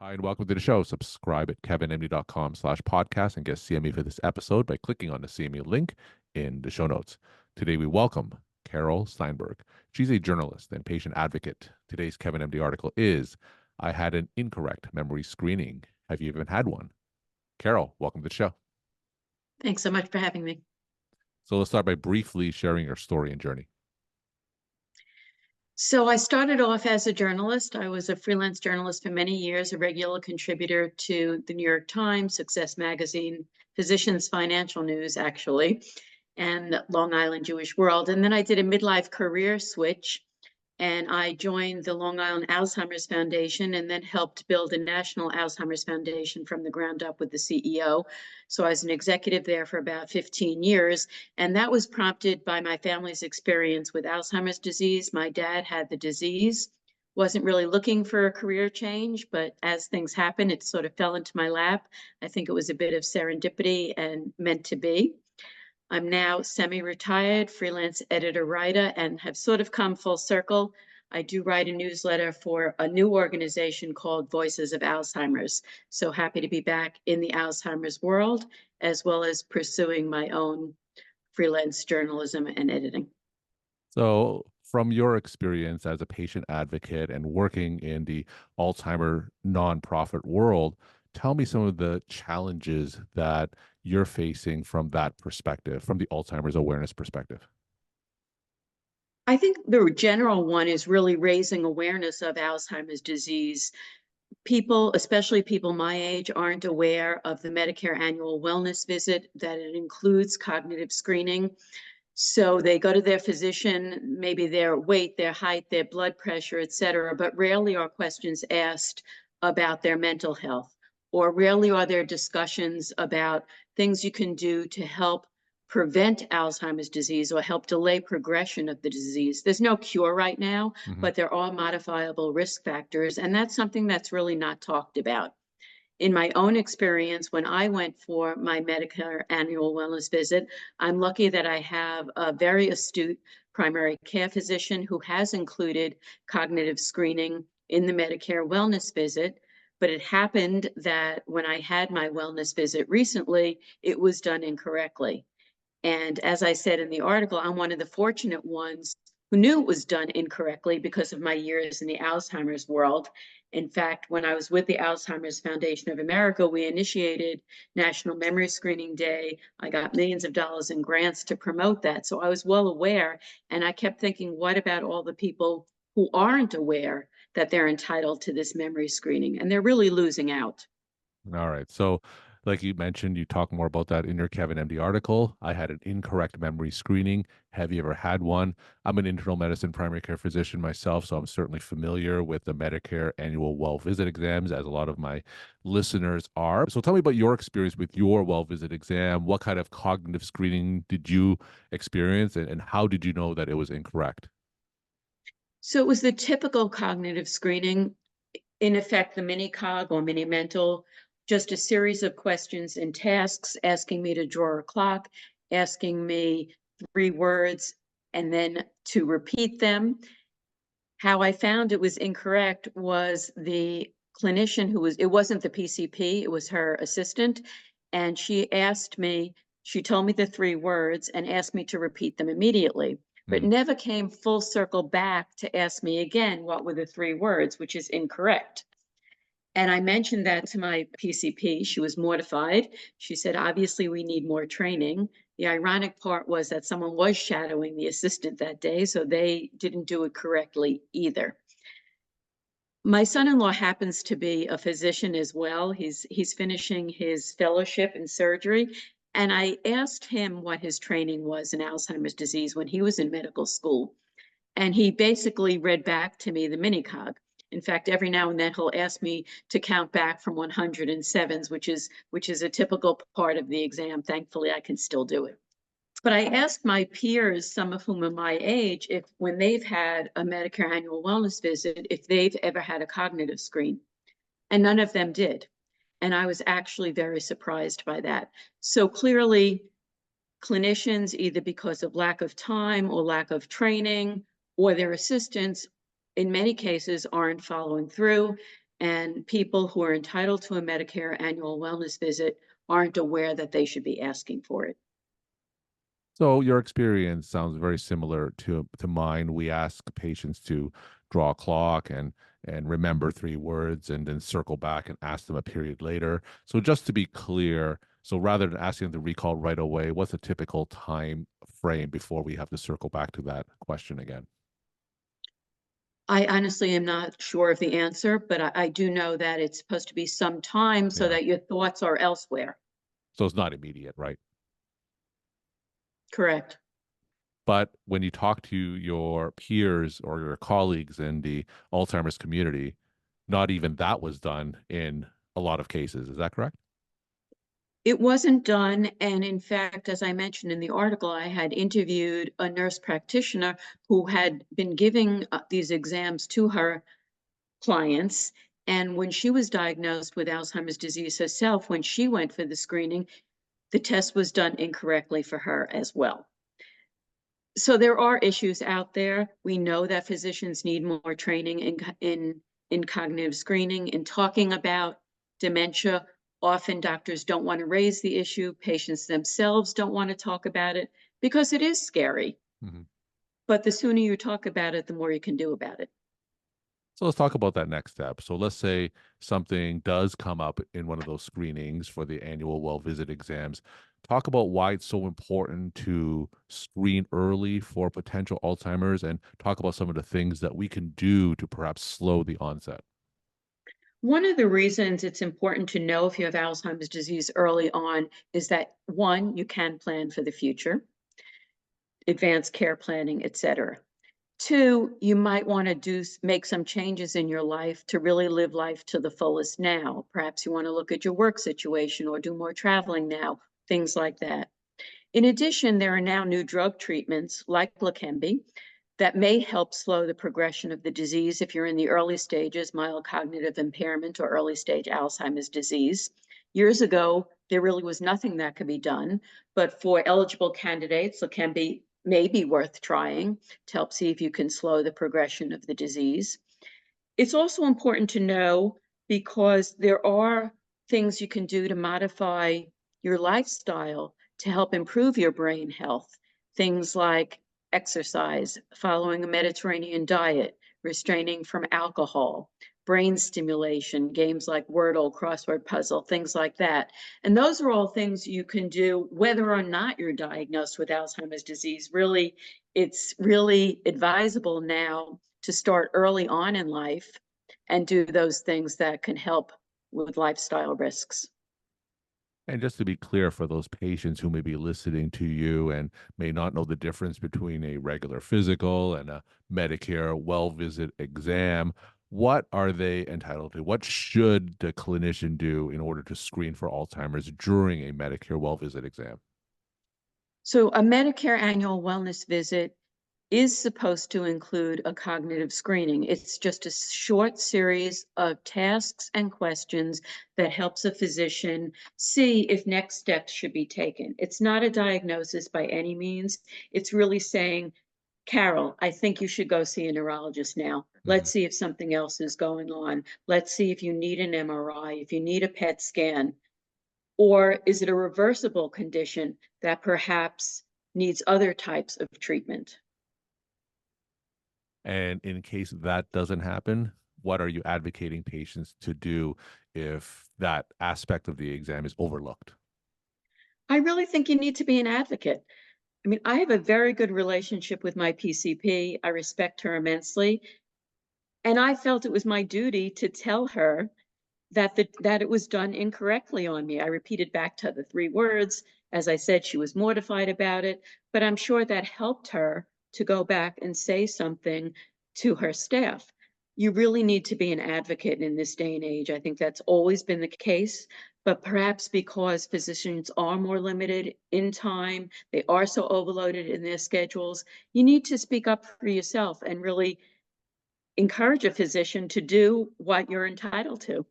Hi, and welcome to the show. Subscribe at kevinmd.com/podcast and get CME for this episode by clicking on the CME link in the show notes. Today, we welcome Carol Steinberg. She's a journalist and patient advocate. Today's Kevin MD article is, I had an incorrect memory screening. Have you even had one? Carol, welcome to the show. Thanks so much for having me. So let's start by briefly sharing your story and journey. So I started off as a journalist. I was a freelance journalist for many years, a regular contributor to the New York Times, Success Magazine, Physicians Financial News, actually, and Long Island Jewish World. And then I did a midlife career switch, and I joined the Long Island Alzheimer's Foundation and then helped build a national Alzheimer's Foundation from the ground up with the CEO. So I was an executive there for about 15 years. And that was prompted by my family's experience with Alzheimer's disease. My dad had the disease, wasn't really looking for a career change, but as things happen, it sort of fell into my lap. I think it was a bit of serendipity and meant to be. I'm now semi-retired, freelance editor-writer, and have sort of come full circle. I do write a newsletter for a new organization called Voices of Alzheimer's. So happy to be back in the Alzheimer's world, as well as pursuing my own freelance journalism and editing. So, from your experience as a patient advocate and working in the Alzheimer nonprofit world, tell me some of the challenges that you're facing from that perspective, from the Alzheimer's awareness perspective. I think the general one is really raising awareness of Alzheimer's disease. People, especially people my age, aren't aware of the Medicare annual wellness visit, that it includes cognitive screening. So they go to their physician, maybe their weight, their height, their blood pressure, et cetera, but rarely are questions asked about their mental health, or rarely are there discussions about things you can do to help prevent Alzheimer's disease or help delay progression of the disease. There's no cure right now, Hmm. but there are modifiable risk factors, and that's something that's really not talked about. In my own experience, when I went for my Medicare annual wellness visit, I'm lucky that I have a very astute primary care physician who has included cognitive screening in the Medicare wellness visit. But it happened that when I had my wellness visit recently, it was done incorrectly. And as I said in the article, I'm one of the fortunate ones who knew it was done incorrectly because of my years in the Alzheimer's world. In fact, when I was with the Alzheimer's Foundation of America, we initiated National Memory Screening Day. I got millions of dollars in grants to promote that. So I was well aware. And I kept thinking, what about all the people who aren't aware that they're entitled to this memory screening? And they're really losing out. All right. So, like you mentioned, you talk more about that in your Kevin MD article. I had an incorrect memory screening. Have you ever had one? I'm an internal medicine primary care physician myself, so I'm certainly familiar with the Medicare annual well visit exams, as a lot of my listeners are. So, tell me about your experience with your well visit exam. What kind of cognitive screening did you experience, and how did you know that it was incorrect? So it was the typical cognitive screening, in effect, the Mini-Cog or mini-mental, just a series of questions and tasks asking me to draw a clock, asking me three words, and then to repeat them. How I found it was incorrect was the clinician who was, it wasn't the PCP, it was her assistant. And she told me the three words and asked me to repeat them immediately, but Mm. never came full circle back to ask me again what were the three words, which is incorrect. And I mentioned that to my PCP. She was mortified. She said, obviously, we need more training. The ironic part was that someone was shadowing the assistant that day, so they didn't do it correctly either. My son-in-law happens to be a physician as well. He's finishing his fellowship in surgery. And I asked him what his training was in Alzheimer's disease when he was in medical school. And he basically read back to me the Mini-Cog. In fact, every now and then he'll ask me to count back from 107s, which is a typical part of the exam. Thankfully, I can still do it. But I asked my peers, some of whom are my age, if when they've had a Medicare annual wellness visit, if they've ever had a cognitive screen, and none of them did. And I was actually very surprised by that. So clearly, clinicians, either because of lack of time or lack of training, or their assistants, in many cases, aren't following through. And people who are entitled to a Medicare annual wellness visit aren't aware that they should be asking for it. So your experience sounds very similar to mine. We ask patients to draw a clock and remember three words and then circle back and ask them a period later. So just to be clear, so rather than asking them to recall right away, what's a typical time frame before we have to circle back to that question again? I honestly am not sure of the answer, but I do know that it's supposed to be some time so Yeah. that your thoughts are elsewhere. So it's not immediate, right? Correct. But when you talk to your peers or your colleagues in the Alzheimer's community, not even that was done in a lot of cases. Is that correct? It wasn't done, and in fact, as I mentioned in the article, I had interviewed a nurse practitioner who had been giving, these exams to her clients, and when she was diagnosed with Alzheimer's disease herself, when she went for the screening, the test was done incorrectly for her as well. So there are issues out there. We know that physicians need more training in cognitive screening, in talking about dementia. Often doctors don't want to raise the issue. Patients themselves don't want to talk about it because it is scary. Mhm. But the sooner you talk about it, the more you can do about it. So let's talk about that next step. So let's say something does come up in one of those screenings for the annual well visit exams. Talk about why it's so important to screen early for potential Alzheimer's and talk about some of the things that we can do to perhaps slow the onset. One of the reasons it's important to know if you have Alzheimer's disease early on is that one, you can plan for the future, advanced care planning, etc. Two, you might want to make some changes in your life to really live life to the fullest now. Perhaps you want to look at your work situation or do more traveling now, things like that. In addition, there are now new drug treatments like Leqembi that may help slow the progression of the disease if you're in the early stages, mild cognitive impairment or early stage Alzheimer's disease. Years ago, there really was nothing that could be done, but for eligible candidates, Leqembi may be worth trying to help see if you can slow the progression of the disease. It's also important to know because there are things you can do to modify your lifestyle to help improve your brain health. Things like exercise, following a Mediterranean diet, restraining from alcohol, brain stimulation, games like Wordle, crossword puzzle, things like that. And those are all things you can do whether or not you're diagnosed with Alzheimer's disease. Really, it's really advisable now to start early on in life and do those things that can help with lifestyle risks. And just to be clear for those patients who may be listening to you and may not know the difference between a regular physical and a Medicare well visit exam, what are they entitled to? What should the clinician do in order to screen for Alzheimer's during a Medicare well visit exam? So, a Medicare annual wellness visit is supposed to include a cognitive screening. It's just a short series of tasks and questions that helps a physician see if next steps should be taken. It's not a diagnosis by any means. It's really saying, Carol, I think you should go see a neurologist now. Mhm. Let's see if something else is going on. Let's see if you need an MRI, if you need a PET scan, or is it a reversible condition that perhaps needs other types of treatment? And in case that doesn't happen, what are you advocating patients to do if that aspect of the exam is overlooked? I really think you need to be an advocate. I mean, I have a very good relationship with my PCP. I respect her immensely. And I felt it was my duty to tell her that it was done incorrectly on me. I repeated back to the 3 words. As I said, she was mortified about it, but I'm sure that helped her to go back and say something to her staff. You really need to be an advocate in this day and age. I think that's always been the case, but perhaps because physicians are more limited in time, they are so overloaded in their schedules, you need to speak up for yourself and really encourage a physician to do what you're entitled to.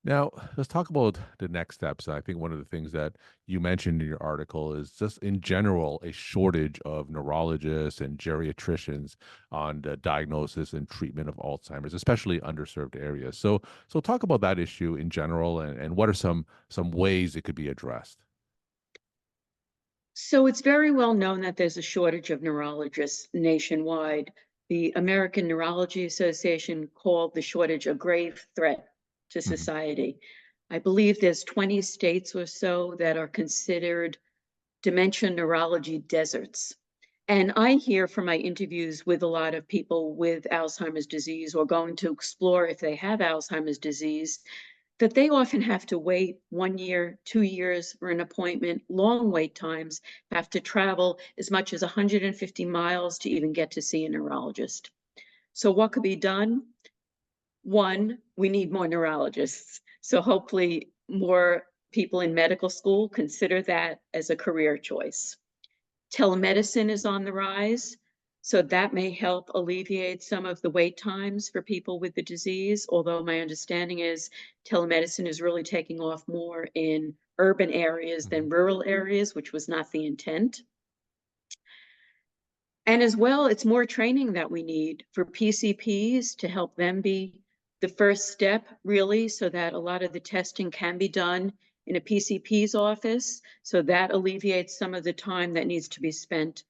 Now, let's talk about the next steps. I think one of the things that you mentioned in your article is just in general a shortage of neurologists and geriatricians on the diagnosis and treatment of Alzheimer's, especially underserved areas. So talk about that issue in general and what are some ways it could be addressed. So it's very well known that there's a shortage of neurologists nationwide. The American Neurology Association called the shortage a grave threat to Mhm. society. I believe there's 20 states or so that are considered dementia neurology deserts. And I hear from my interviews with a lot of people with Alzheimer's disease or going to explore if they have Alzheimer's disease that they often have to wait 1 year, 2 years for an appointment, long wait times, have to travel as much as 150 miles to even get to see a neurologist. So, what could be done? One, we need more neurologists. So, hopefully, more people in medical school consider that as a career choice. Telemedicine is on the rise, so that may help alleviate some of the wait times for people with the disease, although my understanding is telemedicine is really taking off more in urban areas than Mhm. rural areas, which was not the intent. And as well, it's more training that we need for PCPs to help them be the first step, really, so that a lot of the testing can be done in a PCP's office. So that alleviates some of the time that needs to be spent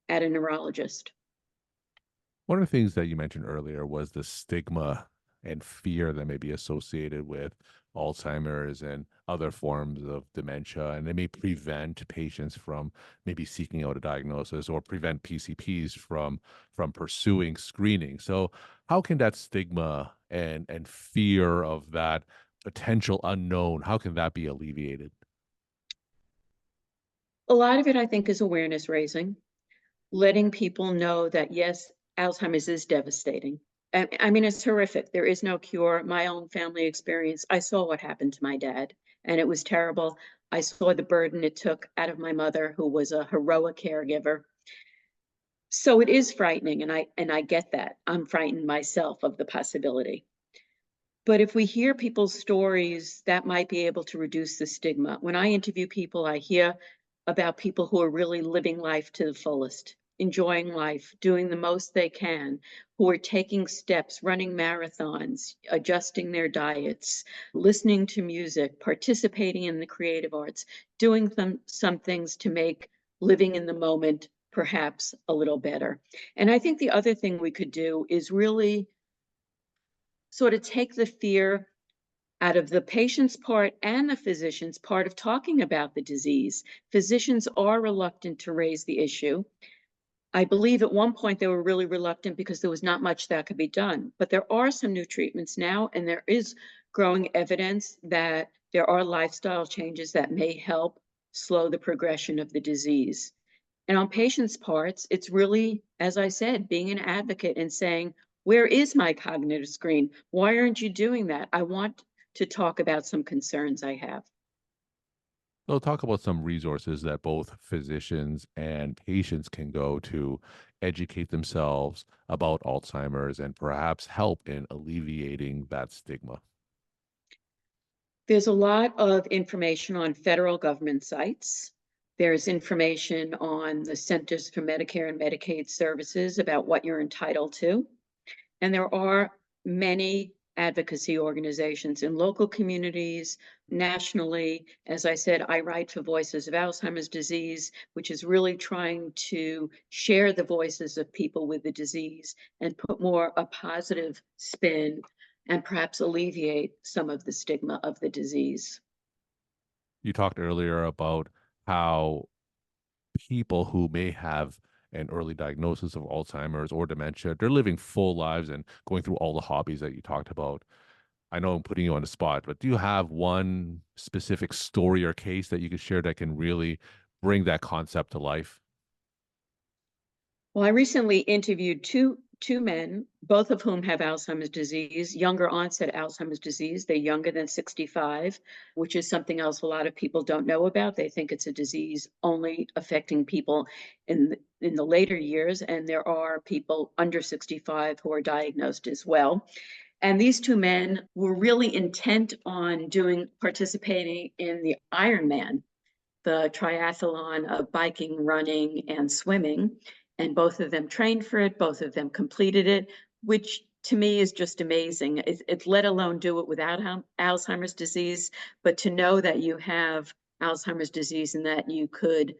at a neurologist. One of the things that you mentioned earlier was the stigma and fear that may be associated with Alzheimer's and other forms of dementia, and they may prevent patients from maybe seeking out a diagnosis or prevent PCPs from pursuing screening. So, how can that stigma and fear of that potential unknown, how can that be alleviated? A lot of it, I think, is awareness raising, letting people know that, yes, Alzheimer's is devastating. I mean, it's horrific. There is no cure. My own family experience, I saw what happened to my dad, and it was terrible. I saw the burden it took out of my mother, who was a heroic caregiver. So it is frightening, and I get that. I'm frightened myself of the possibility. But if we hear people's stories, that might be able to reduce the stigma. When I interview people, I hear about people who are really living life to the fullest, enjoying life, doing the most they can, who are taking steps, running marathons, adjusting their diets, listening to music, participating in the creative arts, doing some things to make living in the moment perhaps a little better. And I think the other thing we could do is really sort of take the fear out of the patient's part and the physician's part of talking about the disease. Physicians are reluctant to raise the issue. I believe at one point they were really reluctant because there was not much that could be done. But there are some new treatments now, and there is growing evidence that there are lifestyle changes that may help slow the progression of the disease. And on patients' parts, it's really, as I said, being an advocate and saying, where is my cognitive screen? Why aren't you doing that? I want to talk about some concerns I have. So talk about some resources that both physicians and patients can go to educate themselves about Alzheimer's and perhaps help in alleviating that stigma. There's a lot of information on federal government sites. There's information on the Centers for Medicare and Medicaid Services about what you're entitled to. And there are many advocacy organizations in local communities, nationally. As I said, I write for Voices of Alzheimer's Disease, which is really trying to share the voices of people with the disease and put more a positive spin and perhaps alleviate some of the stigma of the disease. You talked earlier about how people who may have an early diagnosis of Alzheimer's or dementia, they're living full lives and going through all the hobbies that you talked about. I know I'm putting you on the spot, but do you have one specific story or case that you could share that can really bring that concept to life? Well, I recently interviewed two men, both of whom have Alzheimer's disease, younger onset Alzheimer's disease. They're younger than 65, which is something else a lot of people don't know about. They think it's a disease only affecting people in the later years, and there are people under 65 who are diagnosed as well. And these two men were really intent on participating in the Ironman, the triathlon of biking, running, and swimming. And both of them trained for it, both of them completed it, which to me is just amazing. It's let alone do it without Alzheimer's disease, but to know that you have Alzheimer's disease and that you could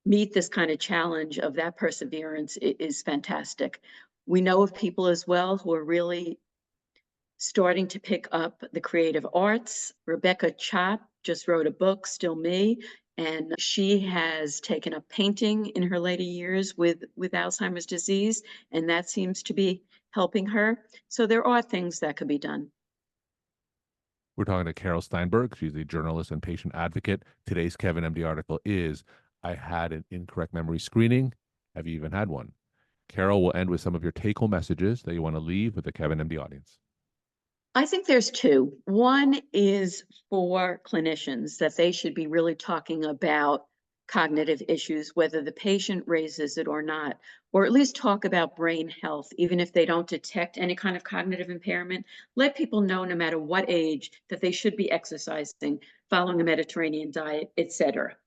meet this kind of challenge of that perseverance is fantastic. We know of people as well who are really starting to pick up the creative arts. Rebecca Chop just wrote a book, Still Me, and she has taken up painting in her later years with Alzheimer's disease, and that seems to be helping her. So there are things that could be done. We're talking to Carol Steinberg. She's a journalist and patient advocate. Today's Kevin MD article is I had an incorrect memory screening. Have you even had one? Carol will end with some of your take home messages that you want to leave with the Kevin MD audience. I think there's two. One is for clinicians that they should be really talking about cognitive issues, whether the patient raises it or not, or at least talk about brain health, even if they don't detect any kind of cognitive impairment. Let people know, no matter what age, that they should be exercising, following a Mediterranean diet, etc.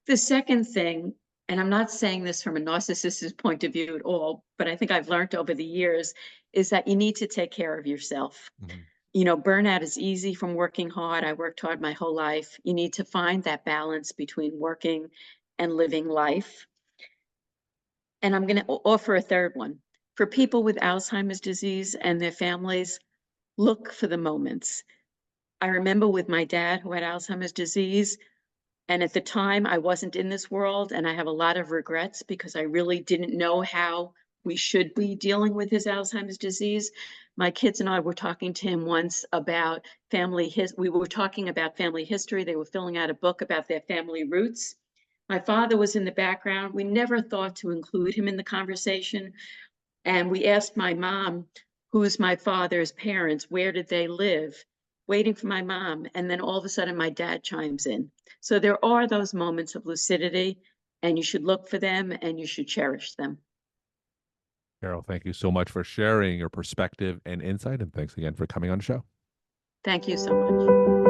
The second thing, and I'm not saying this from a narcissist's point of view at all, but I think I've learned over the years, is that you need to take care of yourself. Mhm. You know, burnout is easy from working hard. I worked hard my whole life. You need to find that balance between working and living life. And I'm going to offer a third one. For people with Alzheimer's disease and their families, look for the moments. I remember with my dad who had Alzheimer's disease, and at the time, I wasn't in this world, and I have a lot of regrets because I really didn't know how we should be dealing with his Alzheimer's disease. My kids and I were talking to him once about we were talking about family history. They were filling out a book about their family roots. My father was in the background. We never thought to include him in the conversation. And we asked my mom, who's my father's parents, where did they live? Waiting for my mom. And then all of a sudden, my dad chimes in. So there are those moments of lucidity, and you should look for them and you should cherish them. Carol, thank you so much for sharing your perspective and insight. And thanks again for coming on the show. Thank you so much.